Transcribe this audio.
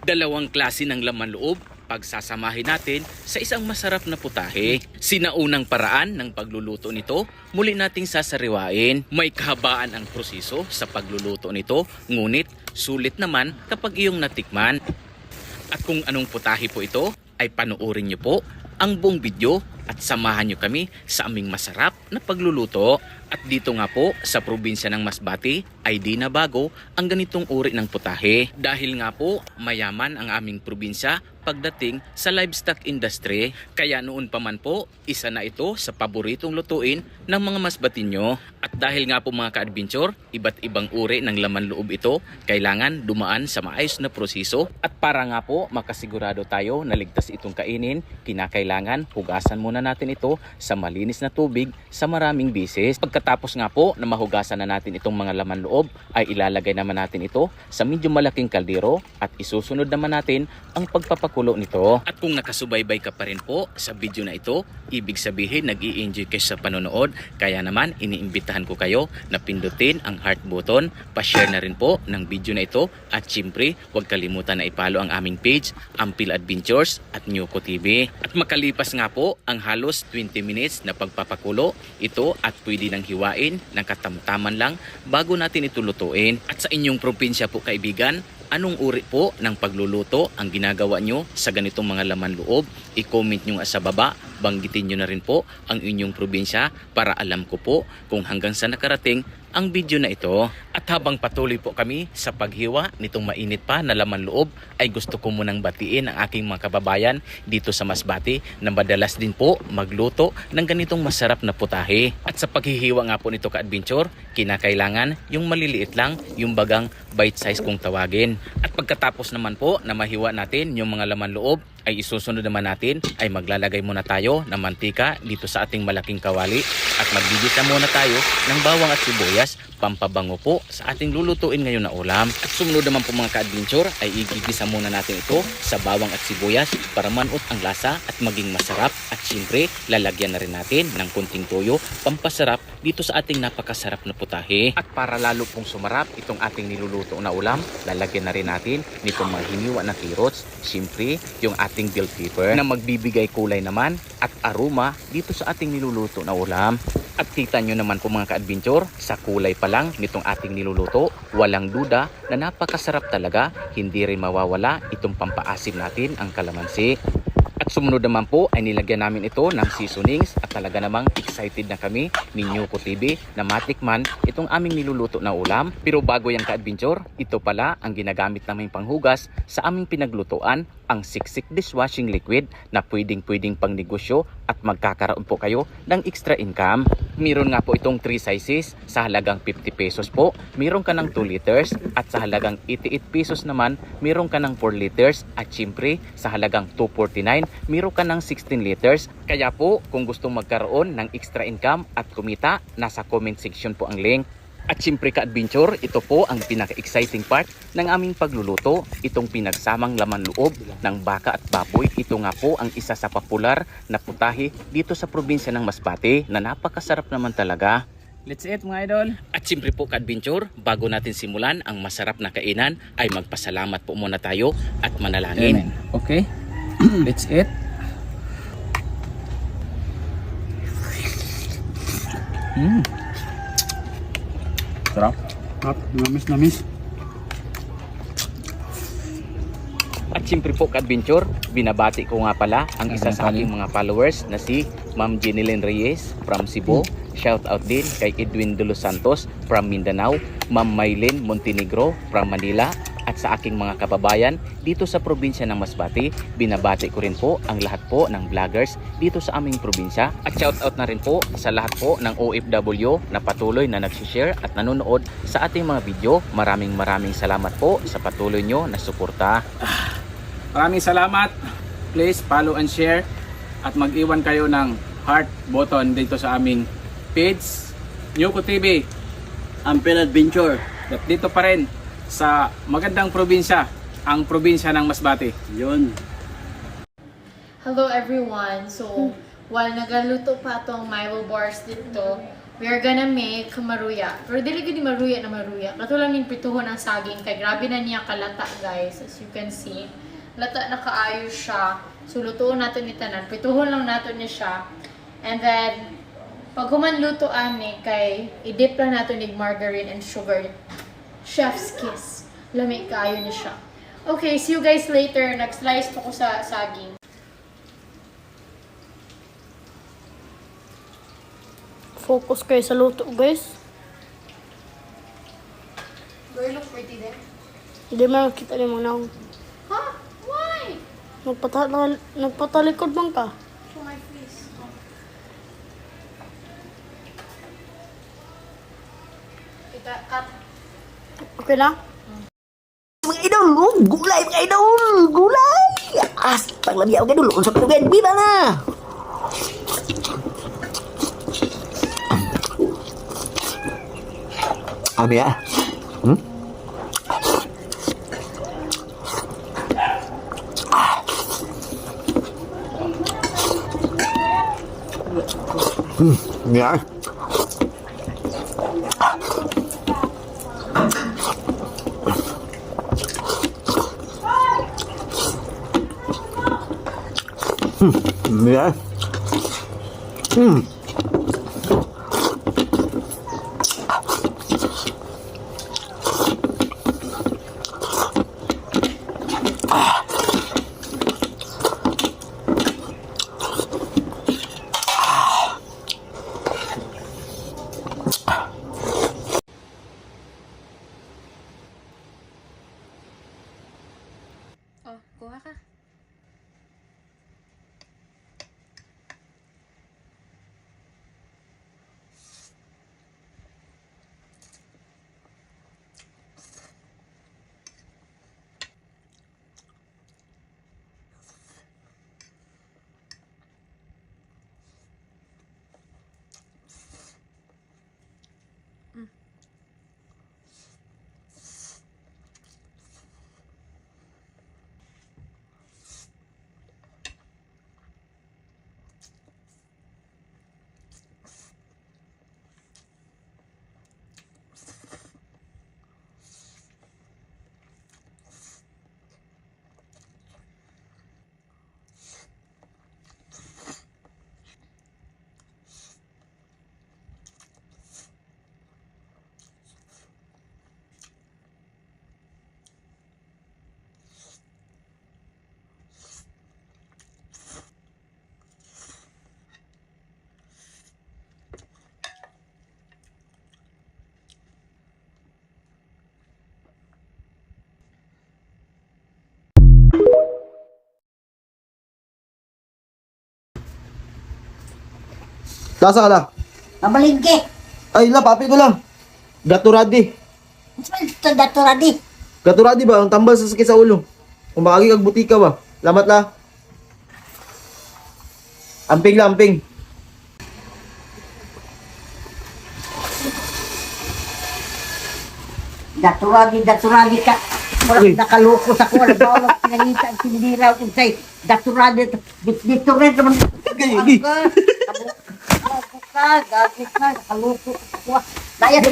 Dalawang klase ng laman loob pagsasamahin natin sa isang masarap na putahe. Sinaunang paraan ng pagluluto nito, muli nating sasariwain. May kahabaan ang proseso sa pagluluto nito, ngunit sulit naman kapag iyong natikman. At kung anong putahe po ito, ay panoorin nyo po ang buong video at samahan nyo kami sa aming masarap na pagluluto. At dito nga po sa probinsya ng Masbate ay di na bago ang ganitong uri ng putahe. Dahil nga po mayaman ang aming probinsya pagdating sa livestock industry. Kaya noon pa man po, isa na ito sa paboritong lutuin ng mga Masbateño. At dahil nga po mga ka-adventure, iba't ibang uri ng laman loob ito, kailangan dumaan sa maayos na proseso. At para nga po makasigurado tayo na ligtas itong kainin, kinakailangan hugasan muna natin ito sa malinis na tubig sa maraming bisis. Pagkatapos nga po na mahugasan na natin itong mga laman loob, ay ilalagay naman natin ito sa medyo malaking kaldero at isusunod naman natin ang pagpapakulo nito. At kung nakasubaybay ka pa rin po sa video na ito, ibig sabihin nag-i-enjoy kayo sa panonood. Kaya naman iniimbitahan ko kayo na pindutin ang heart button, pa-share na rin po ng video na ito, at syempre huwag kalimutan na ipalo ang aming page, Ampil Adventures at Nyuko TV. At makalipas nga po ang halos 20 minutes na pagpapakulo ito, at pwede nang hiwain ng katamtaman lang bago natin ito lutuin. At sa inyong probinsya po kaibigan, anong uri po ng pagluluto ang ginagawa nyo sa ganitong mga laman loob? I-comment nyo nga sa baba, banggitin nyo na rin po ang inyong probinsya para alam ko po kung hanggang sa nakarating ang video na ito. At habang patuloy po kami sa paghiwa nitong mainit pa na laman loob, ay gusto ko munang batiin ang aking mga kababayan dito sa Masbate na madalas din po magluto ng ganitong masarap na putahe. At sa paghihiwa nga po nito ka-adventure, kinakailangan yung maliliit lang, yung bagang bite size kung tawagin. At pagkatapos naman po na mahiwa natin yung mga laman loob, ay isusunod naman natin ay maglalagay muna tayo ng mantika dito sa ating malaking kawali, at magbibita muna tayo ng bawang at sibuyas, pampabango po sa ating lulutuin ngayon na ulam. At sumunod naman po mga ka-adventure ay igigisa muna natin ito sa bawang at sibuyas para manot ang lasa at maging masarap. At syempre lalagyan na rin natin ng kunting toyo, pampasarap dito sa ating napakasarap na putahe. At para lalo pong sumarap itong ating niluluto na ulam, lalagyan na rin natin nitong mga hiniwa na carrots, syempre yung ating bell pepper na magbibigay kulay naman at aroma dito sa ating niluluto na ulam. At kita nyo naman po mga ka-adventure, sa kulay pa lang nitong ating niluluto, walang duda na napakasarap talaga. Hindi rin mawawala itong pampaasim natin, ang kalamansi. At sumunod naman po ay nilagyan namin ito ng seasonings, at talaga namang excited na kami ni Nyuko TV na matikman itong aming niluluto na ulam. Pero bago yan ka-adventure, ito pala ang ginagamit namin panghugas sa aming pinaglutuan, ang Siksik dishwashing liquid na pwedeng pang negosyo at magkakaroon po kayo ng extra income. Meron nga po itong 3 sizes sa halagang 50 pesos po. Meron ka ng 2 liters, at sa halagang 88 pesos naman meron ka ng 4 liters, at syempre sa halagang 249 meron ka ng 16 liters. Kaya po kung gustong magkaroon ng extra income at kumita, nasa comment section po ang link. At syempre ka-adventure, ito po ang pinaka-exciting part ng aming pagluluto, itong pinagsamang laman loob ng baka at baboy. Ito nga po ang isa sa popular na putahe dito sa probinsya ng Masbate na napakasarap naman talaga. Let's eat mga idol. At syempre po ka-adventure, bago natin simulan ang masarap na kainan, ay magpasalamat po muna tayo at manalangin. Amen. Okay. Let's eat. Sarap. Namis. At syempre po ka-adventure, binabati ko nga pala ang isa sa aking mga followers na si Ma'am Jenilyn Reyes from Cebu. Shout out din kay Edwin De Los Santos from Mindanao, Ma'am Maylin Montenegro from Manila, at sa aking mga kababayan dito sa probinsya ng Masbate. Binabati ko rin po ang lahat po ng vloggers dito sa aming probinsya. At shout out na rin po sa lahat po ng OFW na patuloy na nagsishare at nanonood sa ating mga video. Maraming salamat po sa patuloy nyo na suporta. Maraming salamat. Please follow and share, at mag-iwan kayo ng heart button dito sa aming page, Nyuko TV, Ampil Adventure. at dito pa rin sa magandang probinsya, ang probinsya ng Masbate. Yun. Hello everyone. So, while nagaluto pa tong Milo bars dito, we are gonna make maruya. Pero dili gid maruya na maruya. Kato lang yung pituhon ang saging kay grabe na niya kalata, guys. As you can see, lata na kaayo siya. So lutuon natin ni tanan. Pituhon lang natin niya siya. And then pag human luto ani kay i-dip lang natin ni margarine and sugar. Chef's kiss. Lami kaayo ni siya. Okay, see you guys later. Nag-slice po ko sa saging. Focus kayo sa luto, guys. Do I look pretty there? Hindi mo makita ni Manang. Huh? Why? Nagpatalikod man ka. For my face. Oh. Kita cut. Okay na? Mga idol, gulay mga idol, gulay. Paglabi ako idol, unsa pa yung bida na. Ami ya. Ya. Ya. Oh, kuha ka. Lasa ka na. Mabalingke. Ay la, papi ko lang. Gaturadi. Ito daturadi. Gaturadi ba? Ang tambal sa sakit sa ulo. Kumakagi kag butika ba? Lamat la. Amping la, amping. Daturadi ka. Wala Uy. nakaluko sa kuwan. Bawal pinangita ang sindira. Unsay, daturadi. Dito rin naman. Gagi. Gagit ka. Nakaluko sa kuwan. Daya.